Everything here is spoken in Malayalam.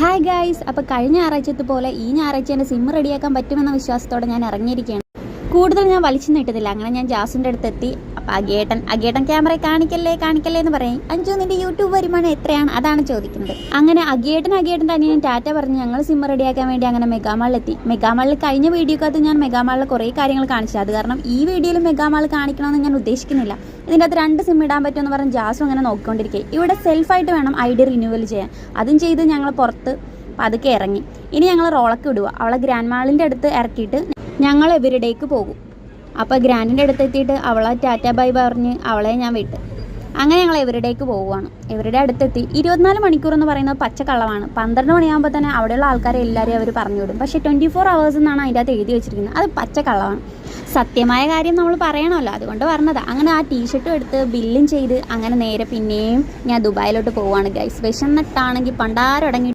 ഹായ് ഗൈസ്, അപ്പോൾ കഴിഞ്ഞ ഞായറാഴ്ചത്തെ പോലെ ഈ ഞായറാഴ്ച എൻ്റെ സിം റെഡിയാക്കാൻ പറ്റുമെന്ന വിശ്വാസത്തോടെ ഞാൻ ഇറങ്ങിയിരിക്കുകയാണ്. കൂടുതൽ ഞാൻ വലിച്ചു നീട്ടത്തില്ല. അങ്ങനെ ഞാൻ ജാസിൻ്റെ അടുത്തെത്തി. അപ്പോൾ അഗേട്ടൻ ക്യാമറ കാണിക്കല്ലേ എന്ന് പറയും. അഞ്ചു നിൻ്റെ യൂട്യൂബ് വരുമാനം എത്രയാണ്, അതാണ് ചോദിക്കുന്നത്. അങ്ങനെ അഗേട്ടൻ്റെ അനിയൻ ടാറ്റ പറഞ്ഞ് ഞങ്ങൾ സിം റെഡിയാക്കാൻ വേണ്ടി അങ്ങനെ മെഗാമാളിലെത്തി. മെഗാമാളിൽ കഴിഞ്ഞ വീഡിയോക്കകത്ത് ഞാൻ മെഗാമാളിൽ കുറേ കാര്യങ്ങൾ കാണിച്ചു. അത് കാരണം ഈ വീഡിയോയിൽ മെഗാമാൾ കാണിക്കണമെന്ന് ഞാൻ ഉദ്ദേശിക്കുന്നില്ല. ഇതിൻ്റെ അകത്ത് 2 സിം ഇടാൻ പറ്റുമെന്ന് പറഞ്ഞ് ജാസും അങ്ങനെ നോക്കിക്കൊണ്ടിരിക്കുക. ഇവിടെ സെൽഫായിട്ട് വേണം ID റിന്യൂവൽ ചെയ്യാൻ. അതും ചെയ്ത് ഞങ്ങൾ പുറത്ത് പതുക്കെ ഇറങ്ങി. ഇനി ഞങ്ങൾ റോളൊക്കെ വിടുക. അവളെ ഗ്രാൻഡ് മാളിൻ്റെ അടുത്ത് ഇറക്കിയിട്ട് ഞങ്ങൾ എവരിടേക്ക് പോകും. അപ്പോൾ ഗ്രാൻഡിൻ്റെ അടുത്ത് എത്തിയിട്ട് അവളെ ടാറ്റ ബൈ പറഞ്ഞ് അവളെ ഞാൻ വിട്ട്. അങ്ങനെ ഞങ്ങൾ എവരിടേക്ക് പോവുകയാണ്. ഇവരുടെ അടുത്തെത്തി. 24 മണിക്കൂർ എന്ന് പറയുന്നത് പച്ചക്കള്ളമാണ്. 12 മണിയാകുമ്പോൾ തന്നെ അവിടെയുള്ള ആൾക്കാരെ എല്ലാവരെയും അവർ പറഞ്ഞു വിടും. പക്ഷേ 24 hours എന്നാണ് അതിൻ്റെ അകത്ത് എഴുതി വെച്ചിരിക്കുന്നത്. അത് പച്ചക്കള്ളമാണ്. സത്യമായ കാര്യം നമ്മൾ പറയണമല്ലോ, അതുകൊണ്ട് പറഞ്ഞതാണ്. അങ്ങനെ ആ ടീഷർട്ടും എടുത്ത് ബില്ലും ചെയ്ത് അങ്ങനെ നേരെ പിന്നെയും ഞാൻ ദുബായിലോട്ട് പോവുകയാണ് ഗൈസ്. വിശന്നിട്ടാണെങ്കിൽ പണ്ടാരടങ്ങി